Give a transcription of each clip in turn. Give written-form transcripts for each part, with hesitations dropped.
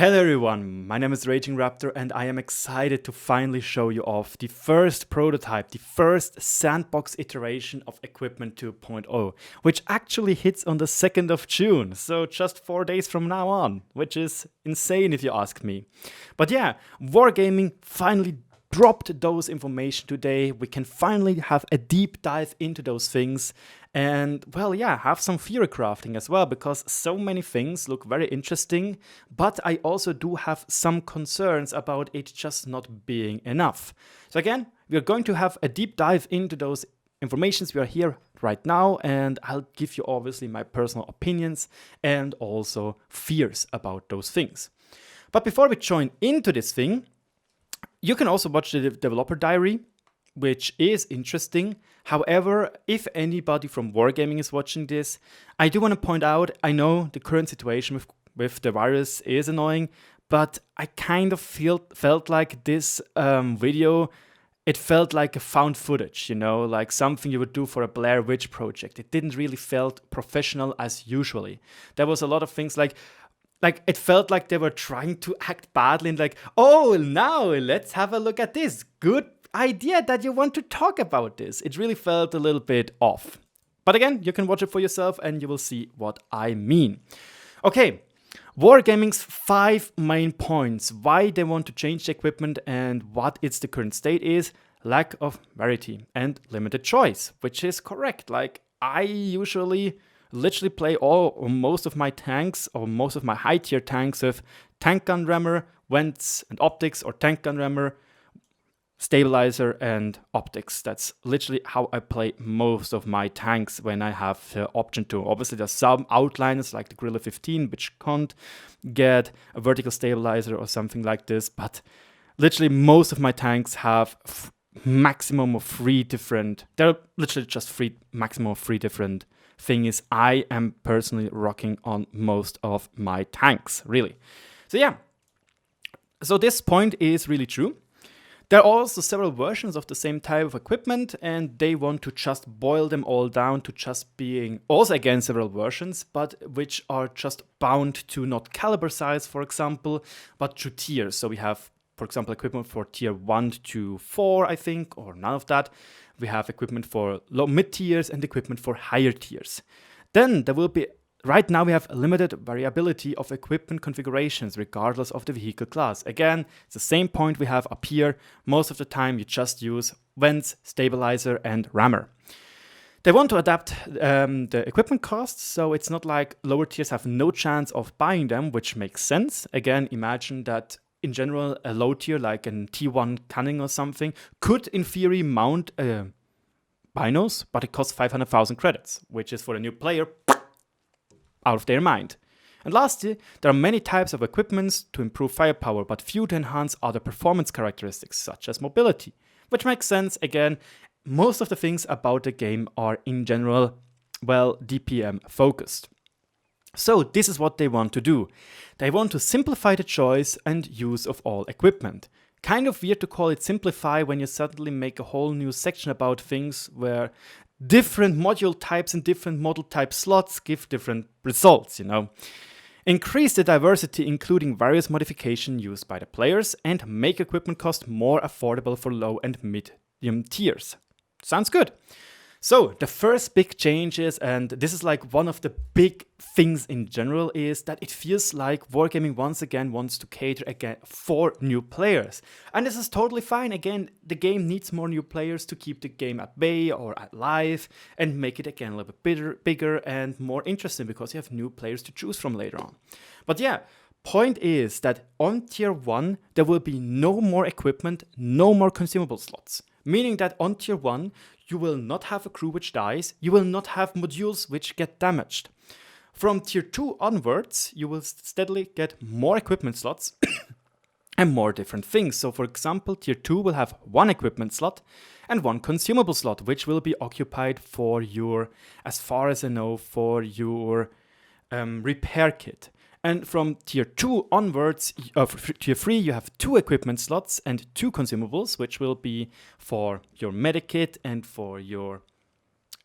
Hello everyone, my name is RagingRaptor and I am excited to finally show you off the first prototype, the first sandbox iteration of Equipment 2.0, which actually hits on the 2nd of June, so just 4 days from now on, which is insane if you ask me. But yeah, Wargaming finally dropped those information today. We can finally have a deep dive into those things and, well, yeah, have some theory crafting as well, because so many things look very interesting, but I also do have some concerns about it just not being enough. So again, we are going to have a deep dive into those informations we are here right now, and I'll give you obviously my personal opinions and also fears about those things. But before we join into this thing, you can also watch the developer diary, which is interesting. However, if anybody from Wargaming is watching this, I do want to point out, I know the current situation with the virus is annoying, but I kind of felt like this video, it felt like a found footage, you know, like something you would do for a Blair Witch project. It didn't really felt professional as usually. There was a lot of things like it felt like they were trying to act badly and like, oh, now let's have a look at this. Good idea that you want to talk about this. It really felt a little bit off. But again, you can watch it for yourself and you will see what I mean. Okay, Wargaming's 5 main points why they want to change the equipment and what its the current state is: lack of variety and limited choice, which is correct. Like, I usually literally play all or most of my tanks or most of my high tier tanks with tank gun rammer, vents and optics, or tank gun rammer, stabilizer and optics. That's literally how I play most of my tanks when I have the option to. Obviously there's some outliners like the Guerrilla 15 which can't get a vertical stabilizer or something like this, but literally most of my tanks have maximum of 3 different, they're literally just maximum of 3 different things I am personally rocking on most of my tanks, really. So yeah, so this point is really true. There are also several versions of the same type of equipment, and they want to just boil them all down to just being also again several versions, but which are just bound to not caliber size, for example, but to tiers. So we have, for example, equipment for tier 1 to 4, I think, or none of that. We have equipment for low mid tiers and equipment for higher tiers. Then there will be, right now we have a limited variability of equipment configurations regardless of the vehicle class. Again, it's the same point we have up here. Most of the time you just use vents, stabilizer and rammer. They want to adapt the equipment costs, so it's not like lower tiers have no chance of buying them, which makes sense. Again, imagine that in general, a low tier like an T1 cannon or something could in theory mount binos, but it costs 500,000 credits, which is for a new player out of their mind. And lastly, there are many types of equipments to improve firepower, but few to enhance other performance characteristics, such as mobility, which makes sense. Again, most of the things about the game are in general, well, DPM focused. So this is what they want to do. They want to simplify the choice and use of all equipment. Kind of weird to call it simplify when you suddenly make a whole new section about things where different module types and different model type slots give different results, you know. Increase the diversity, including various modifications used by the players, and make equipment cost more affordable for low and medium tiers. Sounds good. So the first big changes, and this is like one of the big things in general, is that it feels like Wargaming once again wants to cater again for new players. And this is totally fine. Again, the game needs more new players to keep the game at bay or alive and make it again a little bit bigger and more interesting, because you have new players to choose from later on. But yeah, point is that on tier 1 there will be no more equipment, no more consumable slots. Meaning that on tier 1 you will not have a crew which dies, you will not have modules which get damaged. From tier 2 onwards, you will steadily get more equipment slots and more different things. So for example, tier 2 will have 1 equipment slot and 1 consumable slot, which will be occupied for your, as far as I know, for your repair kit. And from tier 2 onwards, tier 3, you have 2 equipment slots and 2 consumables, which will be for your medic kit and for your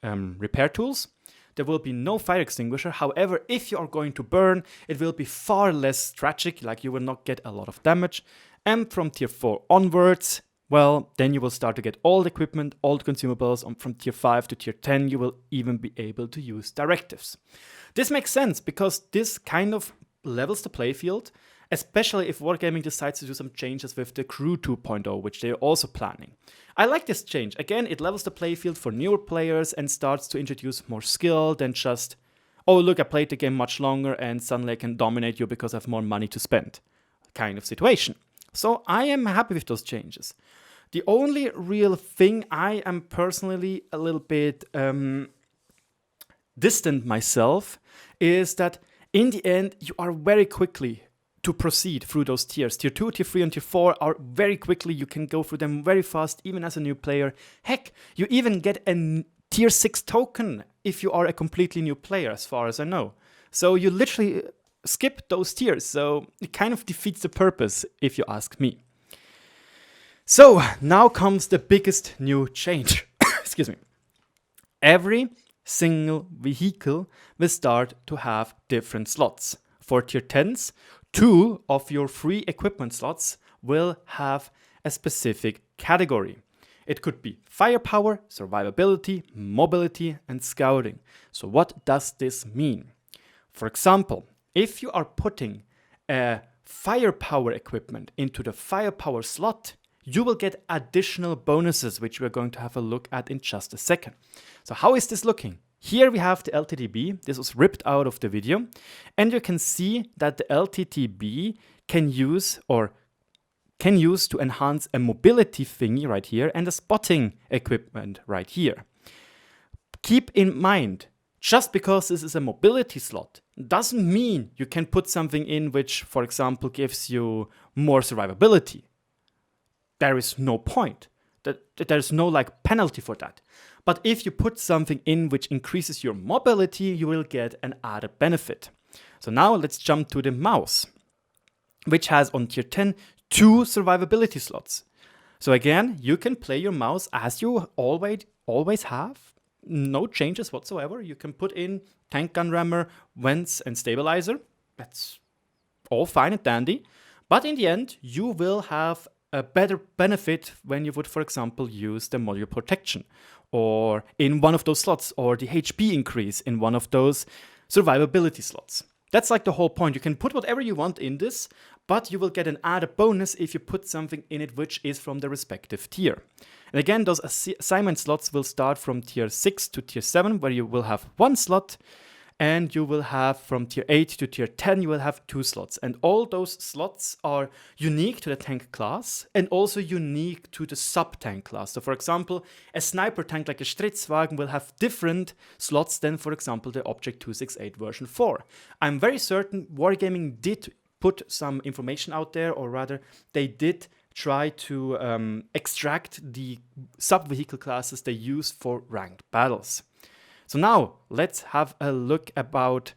repair tools. there will be no fire extinguisher. However, if you are going to burn, it will be far less tragic, like you will not get a lot of damage. And from tier 4 onwards, well, then you will start to get all the equipment, all the consumables. From tier 5 to tier 10, you will even be able to use directives. This makes sense because this kind of levels the playfield, especially if Wargaming decides to do some changes with the Crew 2.0, which they're also planning. I like this change. Again, it levels the playfield for newer players and starts to introduce more skill than just, oh, look, I played the game much longer and suddenly I can dominate you because I have more money to spend kind of situation. So I am happy with those changes. The only real thing I am personally a little bit distant myself is that in the end, you are very quickly to proceed through those tiers. Tier 2, Tier 3, and Tier 4 are very quickly. You can go through them very fast, even as a new player. Heck, you even get a Tier 6 token if you are a completely new player, as far as I know. So you literally skip those tiers. So it kind of defeats the purpose, if you ask me. So now comes the biggest new change. Excuse me. Every single vehicle will start to have different slots. For tier 10s, 2 of your free equipment slots will have a specific category. It could be firepower, survivability, mobility, and scouting. So what does this mean? For example, if you are putting a firepower equipment into the firepower slot, you will get additional bonuses, which we're going to have a look at in just a second. So how is this looking? Here we have the LTTB. This was ripped out of the video. And you can see that the LTTB can use to enhance a mobility thingy right here and a spotting equipment right here. Keep in mind, just because this is a mobility slot doesn't mean you can put something in which, for example, gives you more survivability. There is no point. There's no penalty for that. But if you put something in which increases your mobility, you will get an added benefit. So now let's jump to the mouse, which has on tier 10 2 survivability slots. So again, you can play your mouse as you always have. No changes whatsoever. You can put in tank gun rammer, vents, and stabilizer. That's all fine and dandy. But in the end, you will have a better benefit when you would, for example, use the module protection or in one of those slots, or the HP increase in one of those survivability slots. That's the whole point. You can put whatever you want in this, but you will get an added bonus if you put something in it which is from the respective tier. And again, those assignment slots will start from tier 6 to tier 7, where you will have 1 slot, and you will have from tier 8 to tier 10, you will have 2 slots. And all those slots are unique to the tank class and also unique to the sub-tank class. So for example, a sniper tank like a Stritzwagen will have different slots than, for example, the Object 268 version 4. I'm very certain Wargaming did put some information out there, or rather, they did try to extract the sub-vehicle classes they use for ranked battles. So now let's have a look about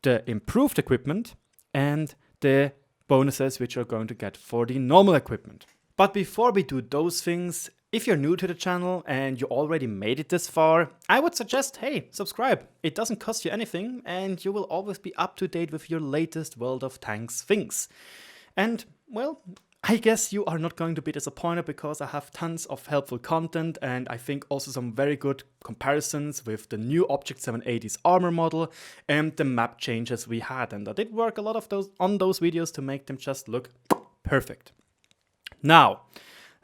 the improved equipment and the bonuses which you're going to get for the normal equipment. But before we do those things, if you're new to the channel and you already made it this far, I would suggest, hey, subscribe. It doesn't cost you anything and you will always be up to date with your latest World of Tanks things. And, well, I guess you are not going to be disappointed because I have tons of helpful content and I think also some very good comparisons with the new Object 780's armor model and the map changes we had. And I did work a lot of those on those videos to make them just look perfect. Now,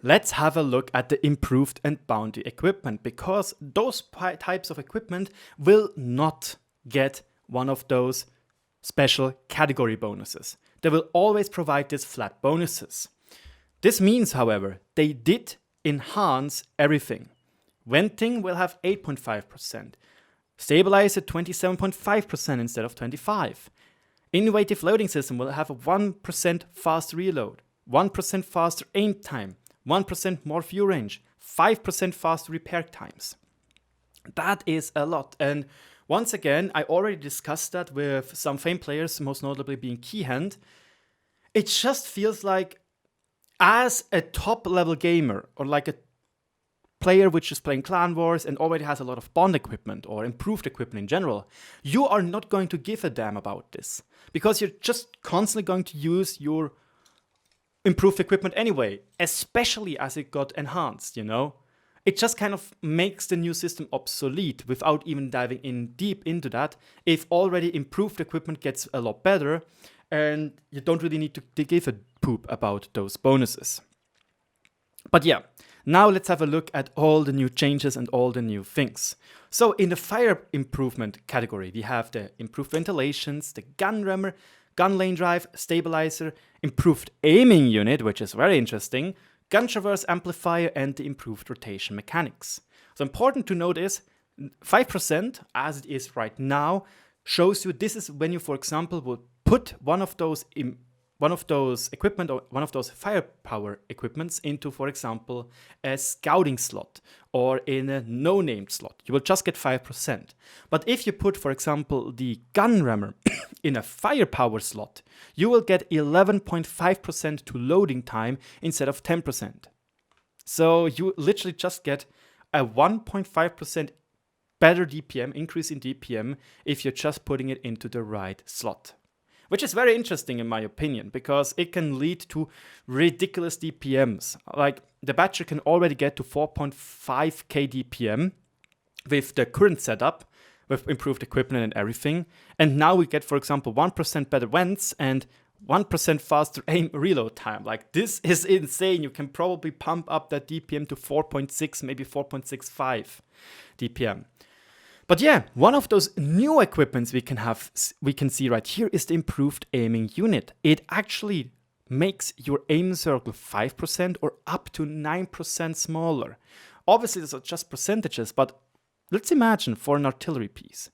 let's have a look at the improved and bounty equipment, because those types of equipment will not get one of those special category bonuses. They will always provide these flat bonuses. This means, however, they did enhance everything. Venting will have 8.5%. Stabilizer 27.5% instead of 25%. Innovative loading system will have a 1% faster reload, 1% faster aim time, 1% more fuel range, 5% faster repair times. That is a lot. And once again, I already discussed that with some famed players, most notably being Keyhand. It just feels like, as a top level gamer or like a player which is playing Clan Wars and already has a lot of bond equipment or improved equipment in general, you are not going to give a damn about this because you're just constantly going to use your improved equipment anyway, especially as it got enhanced, you know? It just kind of makes the new system obsolete without even diving in deep into that if already improved equipment gets a lot better and you don't really need to give a poop about those bonuses. But yeah, now let's have a look at all the new changes and all the new things. So in the fire improvement category, we have the improved ventilations, the gun rammer, gun lane drive, stabilizer, improved aiming unit, which is very interesting, gun traverse amplifier, and the improved rotation mechanics. So important to note is 5%, as it is right now, shows you this is when you, for example, will put one of those equipment or one of those firepower equipments into, for example, a scouting slot or in a no-named slot. You will just get 5%. But if you put, for example, the gun rammer in a firepower slot, you will get 11.5% to loading time instead of 10%. So you literally just get a 1.5% better DPM, increase in DPM, if you're just putting it into the right slot. Which is very interesting in my opinion, because it can lead to ridiculous DPMs. Like the Badger can already get to 4.5k DPM with the current setup, with improved equipment and everything. And now we get, for example, 1% better vents and 1% faster aim reload time. Like this is insane. You can probably pump up that DPM to 4.6, maybe 4.65 DPM. But yeah, one of those new equipments we can see right here is the improved aiming unit. It actually makes your aim circle 5% or up to 9% smaller. Obviously, these are just percentages, but let's imagine for an artillery piece.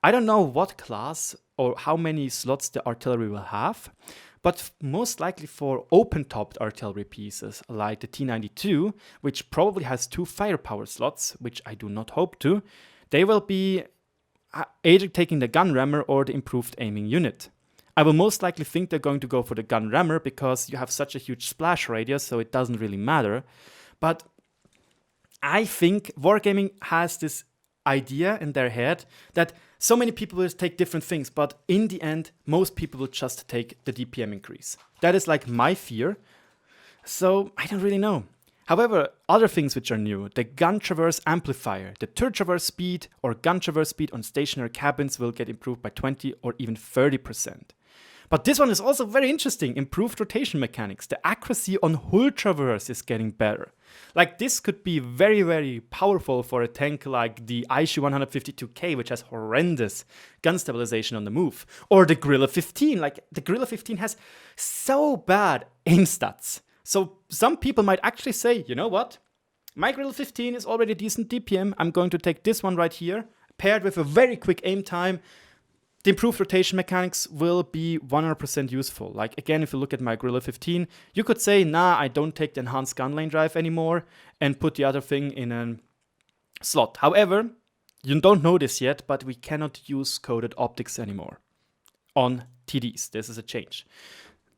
I don't know what class or how many slots the artillery will have, but most likely for open-topped artillery pieces like the T92, which probably has 2 firepower slots, which I do not hope to, they will be either taking the gun rammer or the improved aiming unit. I will most likely think they're going to go for the gun rammer because you have such a huge splash radius, so it doesn't really matter. But I think Wargaming has this idea in their head that so many people will take different things, but in the end, most people will just take the DPM increase. That is like my fear. So I don't really know. However, other things which are new, the gun traverse amplifier, the turret traverse speed or gun traverse speed on stationary cabins will get improved by 20 or even 30%. But this one is also very interesting, improved rotation mechanics. The accuracy on hull traverse is getting better. Like this could be very, very powerful for a tank like the ISU 152K, which has horrendous gun stabilization on the move. Or the Guerrilla 15, like the Guerrilla 15 has so bad aim stats. So some people might actually say, you know what? My Guerrilla 15 is already decent DPM. I'm going to take this one right here, paired with a very quick aim time. The improved rotation mechanics will be 100% useful. Like again, if you look at my Guerrilla 15, you could say, nah, I don't take the enhanced gun lane drive anymore and put the other thing in a slot. However, you don't know this yet, but we cannot use coded optics anymore on TDs. This is a change.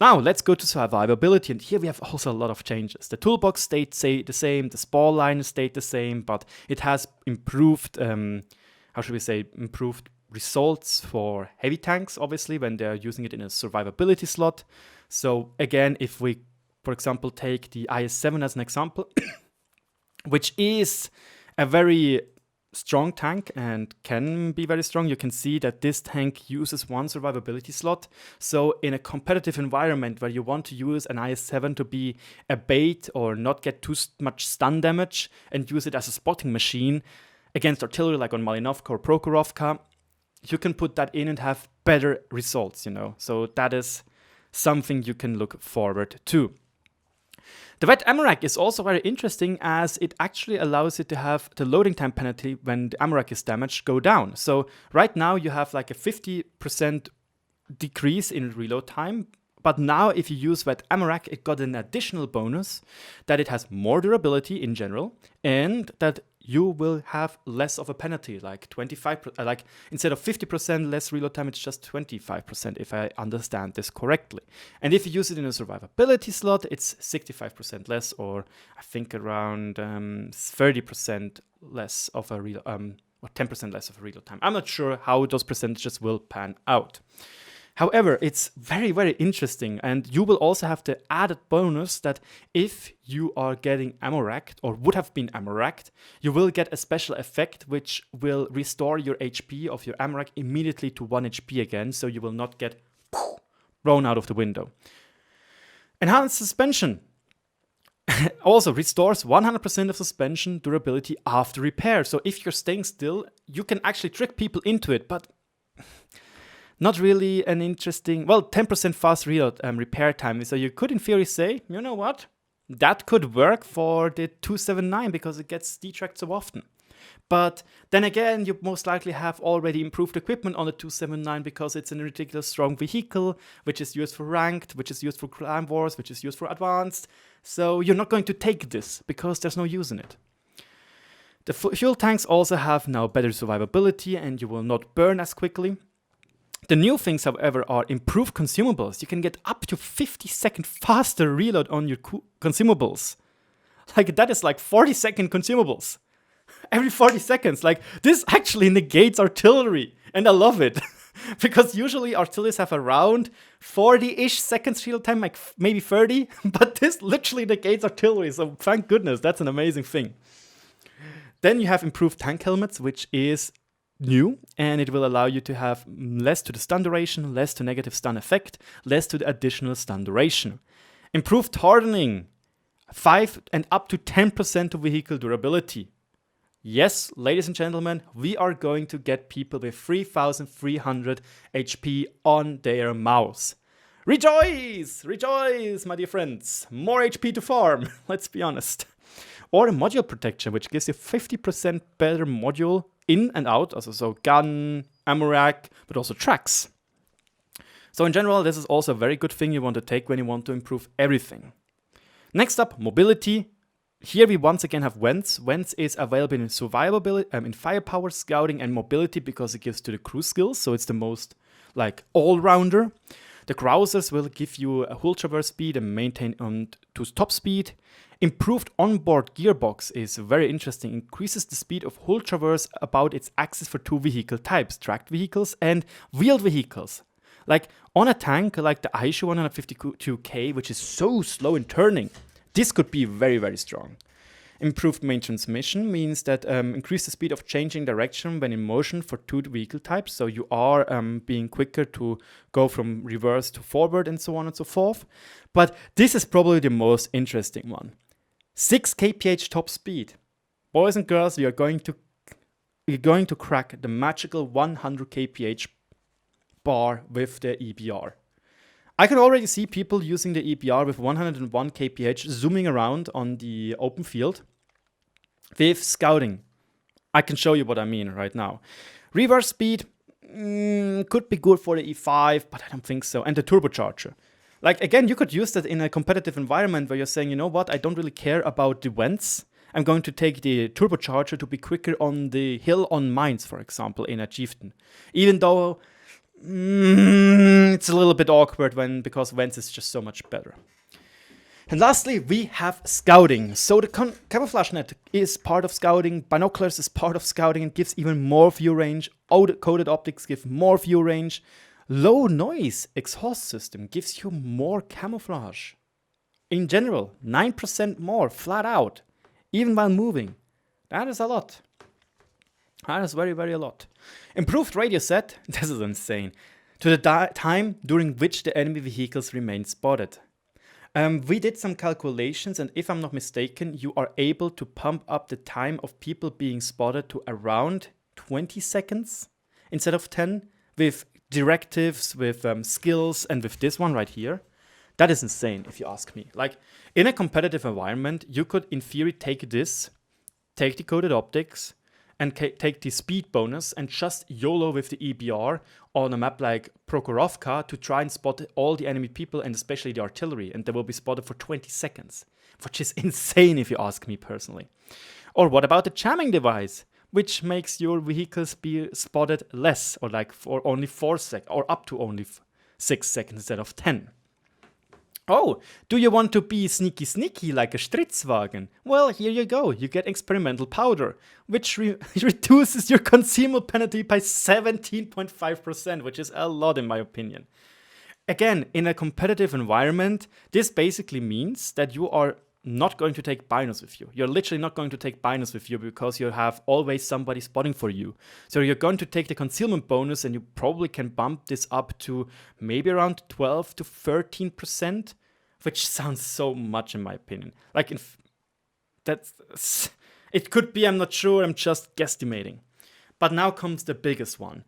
Now, let's go to survivability, and here we have also a lot of changes. The toolbox stayed the same, the spall line stayed the same, but it has improved, improved results for heavy tanks, obviously, when they're using it in a survivability slot. So again, if we, for example, take the IS-7 as an example, which is a very strong tank and can be very strong. You can see that this tank uses 1 survivability slot. So in a competitive environment where you want to use an IS-7 to be a bait or not get too much stun damage and use it as a spotting machine against artillery like on Malinovka or Prokhorovka, you can put that in and have better results, you know. So that is something you can look forward to. The wet ammo rack is also very interesting as it actually allows it to have the loading time penalty when the ammo rack is damaged go down. So right now you have like a 50% decrease in reload time. But now if you use wet ammo rack, it got an additional bonus that it has more durability in general and that you will have less of a penalty, like 25%, like instead of 50% less reload time, it's just 25%, if I understand this correctly. And if you use it in a survivability slot, it's 65% less, or I think around 30% less of a reload, or 10% less of a reload time. I'm not sure how those percentages will pan out. However, it's very, very interesting, and you will also have the added bonus that if you are getting ammo racked, or would have been ammo racked, you will get a special effect which will restore your HP of your ammo rack immediately to 1 HP again, so you will not get thrown out of the window. Enhanced suspension also restores 100% of suspension durability after repair. So if you're staying still, you can actually trick people into it, but not really an interesting, well, 10% fast reload repair time. So you could in theory say, you know what, that could work for the 279 because it gets detracked so often. But then again, you most likely have already improved equipment on the 279 because it's a ridiculous strong vehicle, which is used for ranked, which is used for clan wars, which is used for advanced. So you're not going to take this because there's no use in it. The fuel tanks also have now better survivability and you will not burn as quickly. The new things, however, are improved consumables. You can get up to 50-second faster reload on your consumables. Like, that is like 40-second consumables. Every 40 seconds. Like, this actually negates artillery. And I love it. Because usually artilleries have around 40-ish seconds reload time, like maybe 30. But this literally negates artillery. So thank goodness, that's an amazing thing. Then you have improved tank helmets, which is new, and it will allow you to have less to the stun duration, less to negative stun effect, less to the additional stun duration. Improved hardening, 5 and up to 10% of vehicle durability. Yes, ladies and gentlemen, we are going to get people with 3300 HP on their mouse. Rejoice! Rejoice, my dear friends! More HP to farm, let's be honest. Or a module protection, which gives you 50% better module in and out, also so gun, ammo rack, but also tracks. So in general, this is also a very good thing you want to take when you want to improve everything. Next up, mobility. Here we once again have Vents. Vents is available in survivability, in firepower, scouting, and mobility because it gives to the crew skills, so it's the most like all-rounder. The Grousers will give you a hull traverse speed and maintain on to top speed. Improved onboard gearbox is very interesting. Increases the speed of hull traverse about its axis for 2 vehicle types, tracked vehicles and wheeled vehicles. Like on a tank like the Aishu 152K, which is so slow in turning, this could be very, very strong. Improved main transmission means that increase the speed of changing direction when in motion for 2 vehicle types. So you are being quicker to go from reverse to forward and so on and so forth. But this is probably the most interesting one. 6 kph top speed. Boys and girls, we're going to crack the magical 100 kph bar with the EBR. I can already see people using the EBR with 101 kph zooming around on the open field with scouting. I can show you what I mean right now. Reverse speed could be good for the E5, but I don't think so. And the turbocharger. Like, again, you could use that in a competitive environment where you're saying, you know what, I don't really care about the vents. I'm going to take the turbocharger to be quicker on the hill on mines, for example, in a chieftain. Even though it's a little bit awkward because vents is just so much better. And lastly, we have scouting. So the camouflage net is part of scouting, binoculars is part of scouting and gives even more view range. Coated optics give more view range. Low noise exhaust system gives you more camouflage. In general, 9% more flat out, even while moving. That is a lot. That is very, very a lot. Improved radio set, this is insane, to the time during which the enemy vehicles remain spotted. We did some calculations, and if I'm not mistaken, you are able to pump up the time of people being spotted to around 20 seconds instead of 10 with directives, with skills, and with this one right here. That is insane, if you ask me. Like, in a competitive environment, you could, in theory, take this, take the coded optics, and take the speed bonus and just YOLO with the EBR on a map like Prokhorovka to try and spot all the enemy people and especially the artillery, and they will be spotted for 20 seconds, which is insane if you ask me personally. Or what about the jamming device, which makes your vehicles be spotted less, or like for only 4 seconds, or up to only 6 seconds instead of 10. Oh, do you want to be sneaky like a Stritzwagen? Well, here you go. You get experimental powder, which reduces your concealment penalty by 17.5%, which is a lot in my opinion. Again, in a competitive environment, this basically means that you are not going to take binos with you. You're literally not going to take binos with you because you have always somebody spotting for you. So you're going to take the concealment bonus and you probably can bump this up to maybe around 12 to 13%, which sounds so much in my opinion. Like it could be, I'm not sure, I'm just guesstimating. But now comes the biggest one.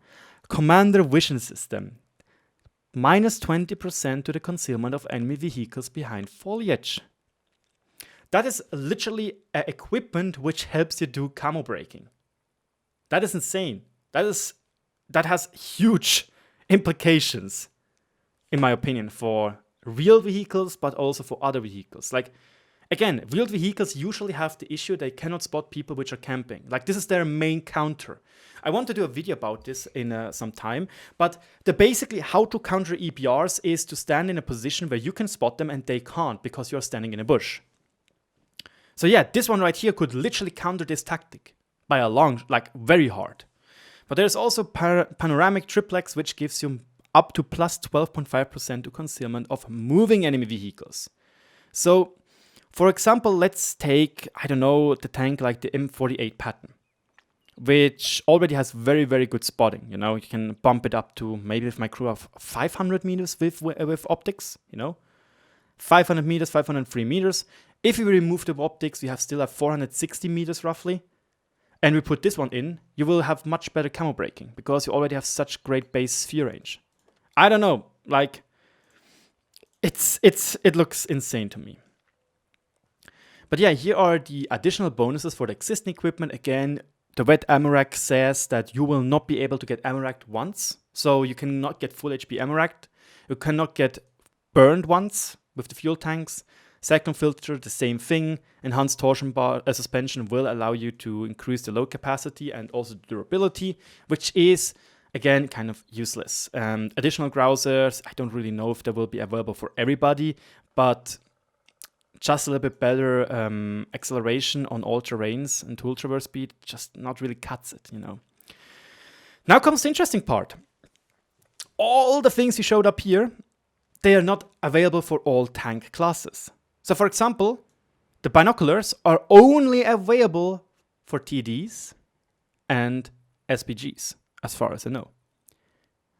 Commander Vision System. Minus 20% to the concealment of enemy vehicles behind foliage. That is literally an equipment which helps you do camo breaking. That is insane. That has huge implications, in my opinion, for real vehicles, but also for other vehicles. Like, again, real vehicles usually have the issue they cannot spot people which are camping. Like, this is their main counter. I want to do a video about this in some time, but basically how to counter EBRs is to stand in a position where you can spot them and they can't because you're standing in a bush. So yeah, this one right here could literally counter this tactic by a long, like very hard. But there's also panoramic triplex, which gives you up to plus 12.5% to concealment of moving enemy vehicles. So, for example, let's take, I don't know, the tank like the M48 Patton, which already has very, very good spotting. You know, you can bump it up to maybe with my crew of 500 meters with optics, you know, 500 meters, 503 meters. If we remove the optics, we still have 460 meters roughly. And we put this one in, you will have much better camo breaking because you already have such great base sphere range. I don't know, like, it looks insane to me. But yeah, here are the additional bonuses for the existing equipment. Again, the wet ammo rack says that you will not be able to get ammo racked once. So you cannot get full HP ammo racked. You cannot get burned once with the fuel tanks. Cyclone filter, the same thing. Enhanced torsion bar suspension will allow you to increase the load capacity and also durability, which is, again, kind of useless. Additional grousers, I don't really know if they will be available for everybody, but just a little bit better acceleration on all terrains and tool traverse speed just not really cuts it, you know. Now comes the interesting part. All the things you showed up here, they are not available for all tank classes. So for example, the binoculars are only available for TDs and SPGs, as far as I know.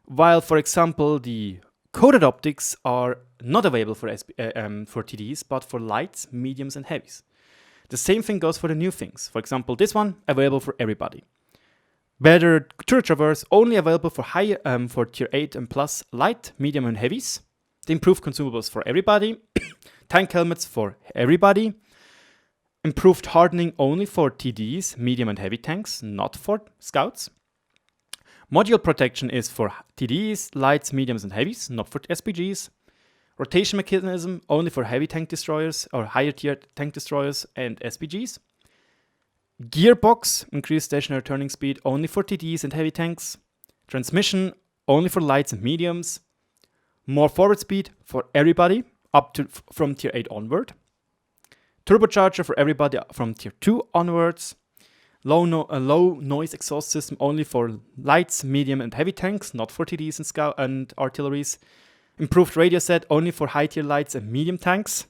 While, for example, the coated optics are not available for TDs, but for lights, mediums, and heavies. The same thing goes for the new things. For example, this one, available for everybody. Better turret traverse, only available for for tier 8 and plus light, medium, and heavies. The improved consumables for everybody. Tank helmets for everybody. Improved hardening only for TDs, medium and heavy tanks, not for scouts. Module protection is for TDs, lights, mediums and heavies, not for SPGs. Rotation mechanism only for heavy tank destroyers or higher tier tank destroyers and SPGs. Gearbox, increased stationary turning speed only for TDs and heavy tanks. Transmission only for lights and mediums. More forward speed for everybody up to from tier 8 onward. Turbocharger for everybody from tier 2 onwards. Low noise exhaust system only for lights, medium and heavy tanks, not for TDs and scout and artilleries. Improved radio set only for high tier lights and medium tanks.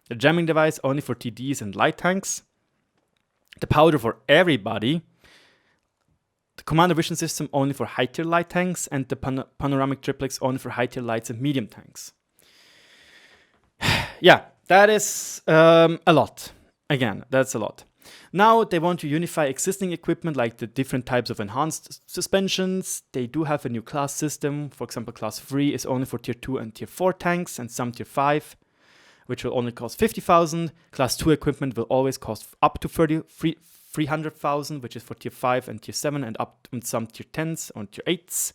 The jamming device only for TDs and light tanks. The powder for everybody. The commander vision system only for high tier light tanks, and the panoramic triplex only for high tier lights and medium tanks. Yeah, that is a lot. Again, that's a lot. Now they want to unify existing equipment like the different types of enhanced suspensions. They do have a new class system. For example, class 3 is only for tier 2 and tier 4 tanks and some tier 5, which will only cost 50,000. Class 2 equipment will always cost up to 300,000, which is for tier 5 and tier 7, and up on some tier 10s and tier 8s.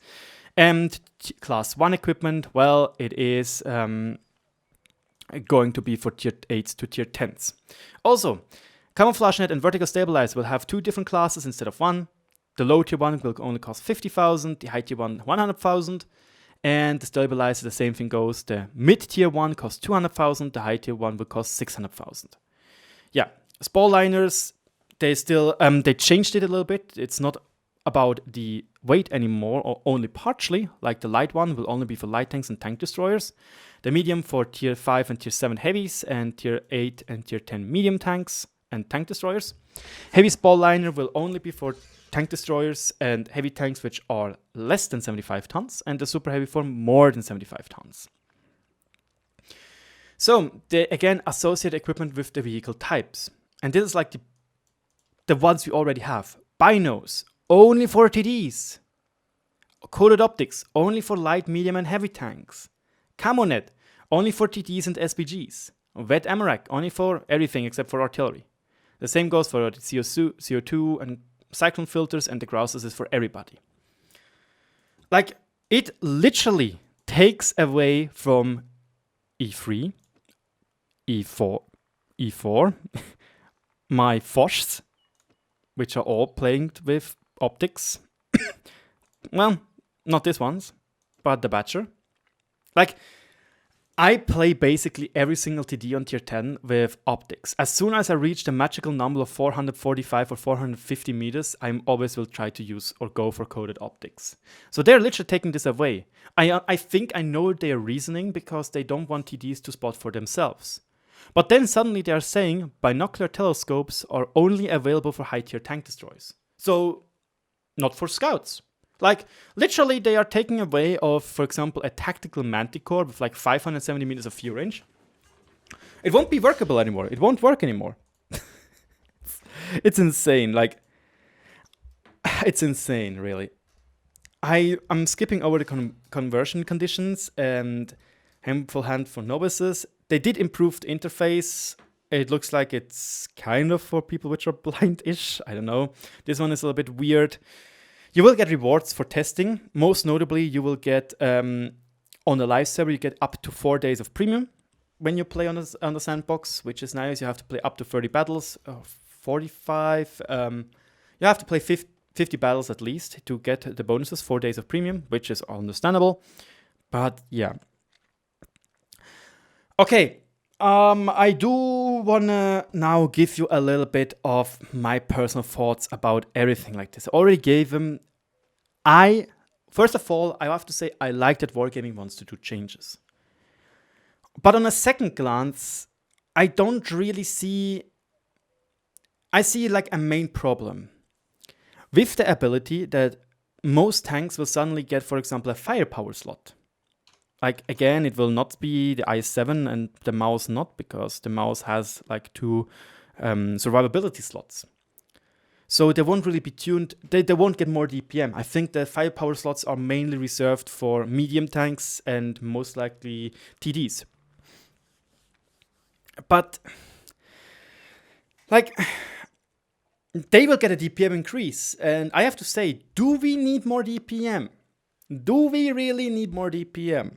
And class 1 equipment, well, it is going to be for tier 8s to tier 10s. Also, Camouflage Net and Vertical Stabilize will have 2 different classes instead of 1. The low tier 1 will only cost 50,000, the high tier 1 100,000. And the Stabilizer, the same thing goes. The mid tier 1 costs 200,000, the high tier 1 will cost 600,000. Yeah, Spall Liners, they still, they changed it a little bit. It's not about the weight anymore, or only partially, like the light one will only be for light tanks and tank destroyers. The medium for tier 5 and tier 7 heavies, and tier 8 and tier 10 medium tanks and tank destroyers. Heavy Spall Liner will only be for tank destroyers and heavy tanks which are less than 75 tons, and the super heavy for more than 75 tons. So they again associate equipment with the vehicle types, and this is like the ones we already have. Binos only for TDs, Coated Optics only for light, medium and heavy tanks, Camonet only for TDs and SPGs, Wet Amarak only for everything except for artillery. The same goes for the CO2 and cyclone filters, and the Grouses is for everybody. Like, it literally takes away from E3, E4, my Foshs, which are all playing with optics. Well, not these ones, but the Badger. Like, I play basically every single TD on tier 10 with optics. As soon as I reach the magical number of 445 or 450 meters, I always will try to use or go for coated optics. So they're literally taking this away. I think I know their reasoning, because they don't want TDs to spot for themselves. But then suddenly they are saying binocular telescopes are only available for high tier tank destroyers. So not for scouts. Like, literally, they are taking away of, for example, a tactical Manticore with like 570 meters of view range. It won't be workable anymore. It won't work anymore. It's insane. Like, it's insane, really. I'm skipping over the conversion conditions and Handful Hand for novices. They did improve the interface. It looks like it's kind of for people which are blind-ish. I don't know. This one is a little bit weird. You will get rewards for testing. Most notably, you will get, on the live server, you get up to 4 days of premium when you play on the sandbox, which is nice. You have to play up to 30 battles, 45. You have to play 50 battles at least to get the bonuses, 4 days of premium, which is understandable. But yeah. Okay, I do wanna now give you a little bit of my personal thoughts about everything like this. I already gave them. First of all, I have to say I like that Wargaming wants to do changes. But on a second glance, I don't really see. I see like a main problem with the ability that most tanks will suddenly get, for example, a firepower slot. Like, again, it will not be the IS-7 and the Mouse not, because the Mouse has like 2 survivability slots. So they won't really be tuned, they won't get more DPM. I think the firepower slots are mainly reserved for medium tanks and most likely TDs. But, like, they will get a DPM increase. And I have to say, do we need more DPM? Do we really need more DPM?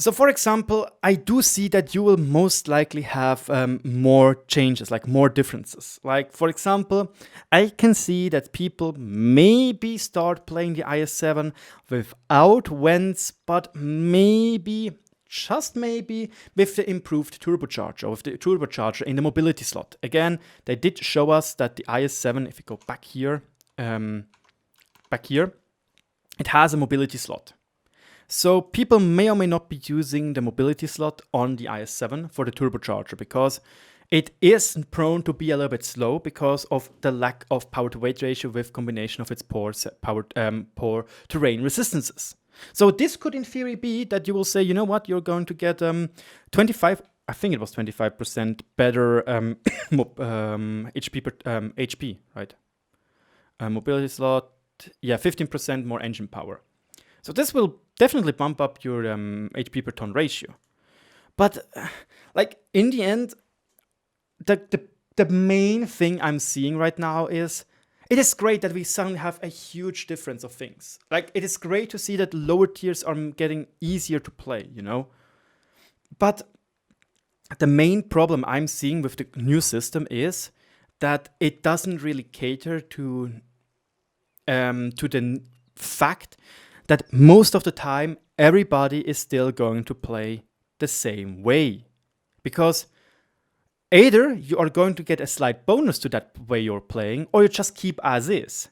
So, for example, I do see that you will most likely have more changes, like more differences. Like, for example, I can see that people maybe start playing the IS-7 without vents, but maybe, just maybe, with the improved turbocharger, with the turbocharger in the mobility slot. Again, they did show us that the IS-7, if you go back here, it has a mobility slot. So people may or may not be using the mobility slot on the IS-7 for the turbocharger, because it is prone to be a little bit slow because of the lack of power to weight ratio with combination of its poor terrain resistances. So this could in theory be that you will say, you know what, you're going to get 25% better HP, right? Mobility slot, yeah, 15% more engine power. So this will definitely bump up your HP per ton ratio. But like in the end, the the main thing I'm seeing right now is it is great that we suddenly have a huge difference of things. Like, it is great to see that lower tiers are getting easier to play, you know? But the main problem I'm seeing with the new system is that it doesn't really cater to the fact that most of the time everybody is still going to play the same way. Because either you are going to get a slight bonus to that way you're playing, or you just keep as is.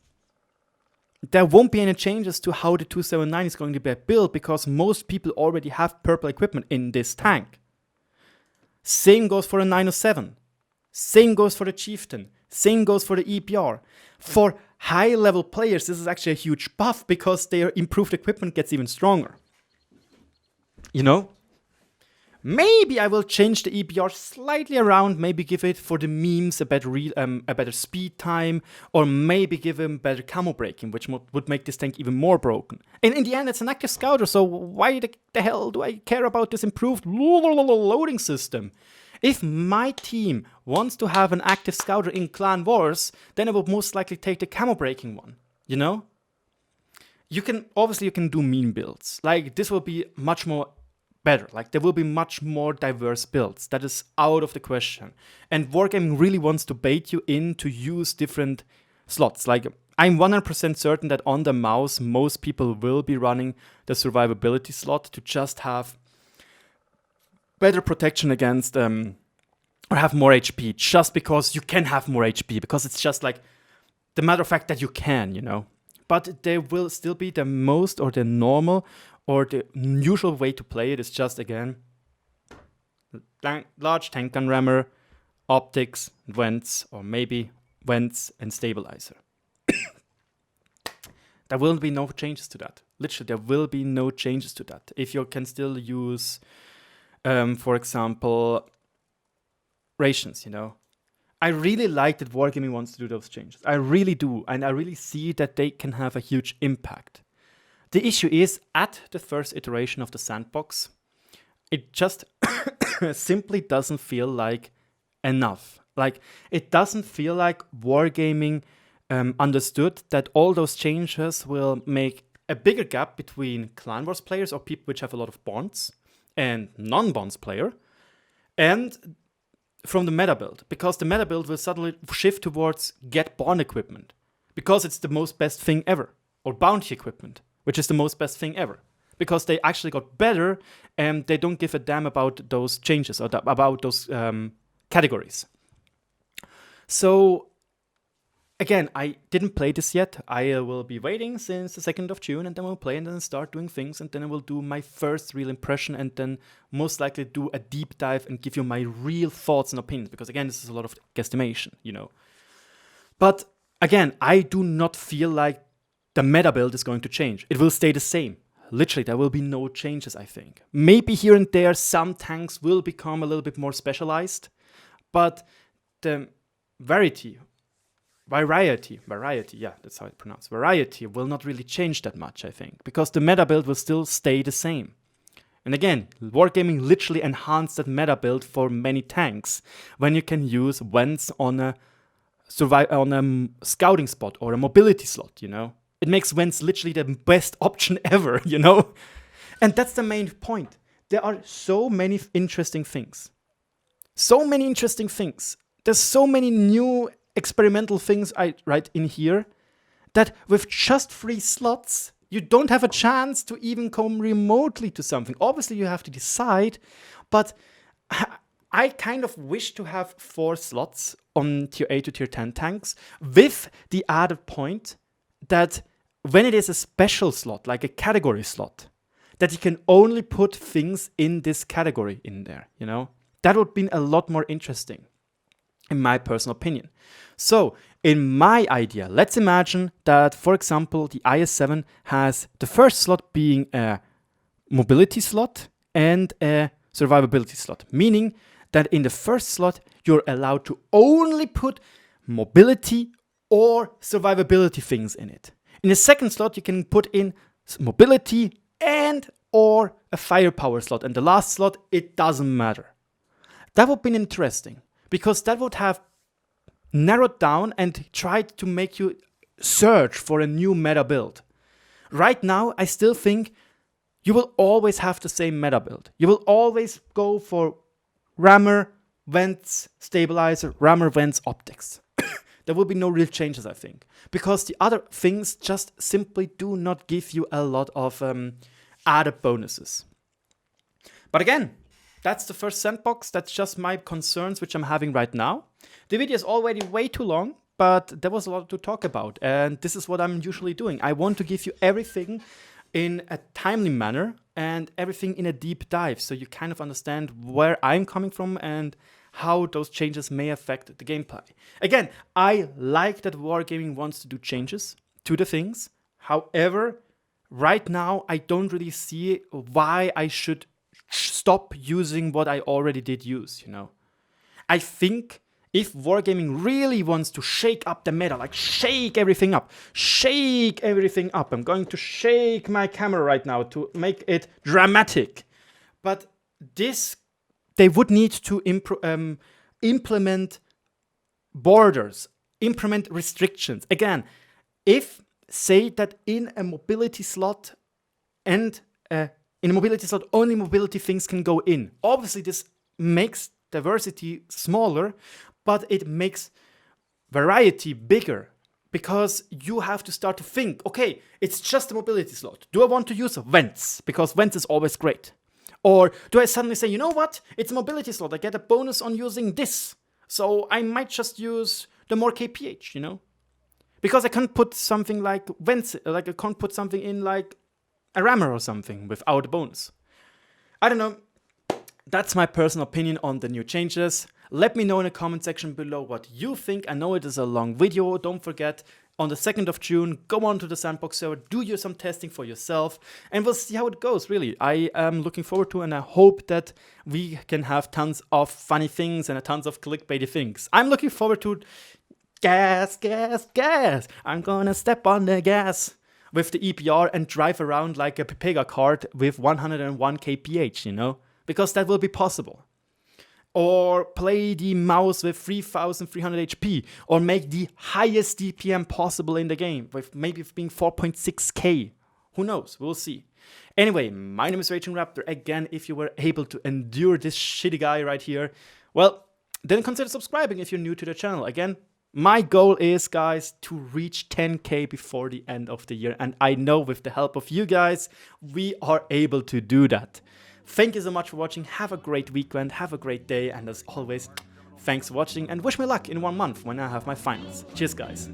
There won't be any changes to how the 279 is going to be built because most people already have purple equipment in this tank. Same goes for the 907. Same goes for the Chieftain. Same goes for the EPR. For high-level players, this is actually a huge buff because their improved equipment gets even stronger. You know? Maybe I will change the EPR slightly around, maybe give it for the memes a better speed time, or maybe give him better camo breaking, which would make this tank even more broken. And in the end, it's an active scouter, so why the hell do I care about this improved loading system? If my team wants to have an active scouter in Clan Wars, then I will most likely take the camo breaking one, you know? You can do meme builds. Like, this will be much more better. Like, there will be much more diverse builds. That is out of the question. And Wargaming really wants to bait you in to use different slots. Like, I'm 100% certain that on the mouse, most people will be running the survivability slot to just have better protection against, or have more HP, just because you can have more HP, because it's just like the matter of fact that you can, you know. But there will still be the most, or the normal, or the usual way to play it is just, again, large tank gun rammer, optics, vents, or maybe vents and stabilizer. There will be no changes to that. Literally, there will be no changes to that. If you can still use, for example, rations, you know. I really like that Wargaming wants to do those changes. I really do. And I really see that they can have a huge impact. The issue is, at the first iteration of the sandbox, it just simply doesn't feel like enough. Like, it doesn't feel like Wargaming understood that all those changes will make a bigger gap between Clan Wars players, or people which have a lot of bonds, and non-bonds player, and from the meta build. Because the meta build will suddenly shift towards get bond equipment. Because it's the most best thing ever. Or bounty equipment, which is the most best thing ever. Because they actually got better, and they don't give a damn about those changes, or about those categories. So, again, I didn't play this yet. I will be waiting since the 2nd of June, and then we'll play and then start doing things, and then I will do my first real impression, and then most likely do a deep dive and give you my real thoughts and opinions, because again, this is a lot of guesstimation, you know. But again, I do not feel like the meta build is going to change. It will stay the same. Literally, there will be no changes, I think. Maybe here and there, some tanks will become a little bit more specialized, but the variety, yeah, that's how it's pronounced. Variety will not really change that much, I think, because the meta build will still stay the same. And again, Wargaming literally enhanced that meta build for many tanks when you can use vents on a scouting spot or a mobility slot, you know. It makes vents literally the best option ever, you know. And that's the main point. There are so many interesting things. So many interesting things. There's so many new experimental things I write in here that with just 3 slots, you don't have a chance to even come remotely to something. Obviously, you have to decide, but I kind of wish to have 4 slots on tier 8 to tier 10 tanks with the added point that when it is a special slot, like a category slot, that you can only put things in this category in there, you know? That would be a lot more interesting, in my personal opinion. So, in my idea, let's imagine that, for example, the IS-7 has the first slot being a mobility slot and a survivability slot, meaning that in the first slot, you're allowed to only put mobility or survivability things in it. In the second slot, you can put in mobility and or a firepower slot. And the last slot, it doesn't matter. That would be interesting, because that would have narrowed down and tried to make you search for a new meta build. Right now, I still think you will always have the same meta build. You will always go for rammer, vents, stabilizer, rammer, vents, optics. There will be no real changes, I think, because the other things just simply do not give you a lot of added bonuses. But again, that's the first sandbox. That's just my concerns, which I'm having right now. The video is already way too long, but there was a lot to talk about, and this is what I'm usually doing. I want to give you everything in a timely manner and everything in a deep dive, so you kind of understand where I'm coming from and how those changes may affect the gameplay. Again, I like that Wargaming wants to do changes to the things. However, right now, I don't really see why I should stop using what I already did use, you know. I think if Wargaming really wants to shake up the meta, like shake everything up, I'm going to shake my camera right now to make it dramatic. But this, they would need to implement borders, implement restrictions. Again, if say that in a mobility slot and in a mobility slot only mobility things can go in. Obviously, this makes diversity smaller, but it makes variety bigger because you have to start to think, okay, it's just a mobility slot. Do I want to use vents? Because vents is always great. Or do I suddenly say, you know what? It's a mobility slot. I get a bonus on using this. So I might just use the more KPH, you know? Because I can't put something like vents, like I can't put something in like a rammer or something without a bonus. I don't know. That's my personal opinion on the new changes. Let me know in the comment section below what you think. I know it is a long video. Don't forget, on the 2nd of June, go on to the sandbox server, do some testing for yourself, and we'll see how it goes, really. I am looking forward to it, and I hope that we can have tons of funny things and tons of clickbaity things. I'm looking forward to gas. I'm gonna step on the gas with the EPR and drive around like a Pepega cart with 101 kph, you know? Because that will be possible. Or play the mouse with 3300 HP, or make the highest DPM possible in the game, with maybe being 4.6k. Who knows? We'll see. Anyway, my name is RagingRaptor. Again, if you were able to endure this shitty guy right here, well, then consider subscribing if you're new to the channel. Again, my goal is, guys, to reach 10k before the end of the year. And I know with the help of you guys, we are able to do that. Thank you so much for watching. Have a great weekend. Have a great day. And as always, thanks for watching and wish me luck in 1 month when I have my finals. Cheers, guys.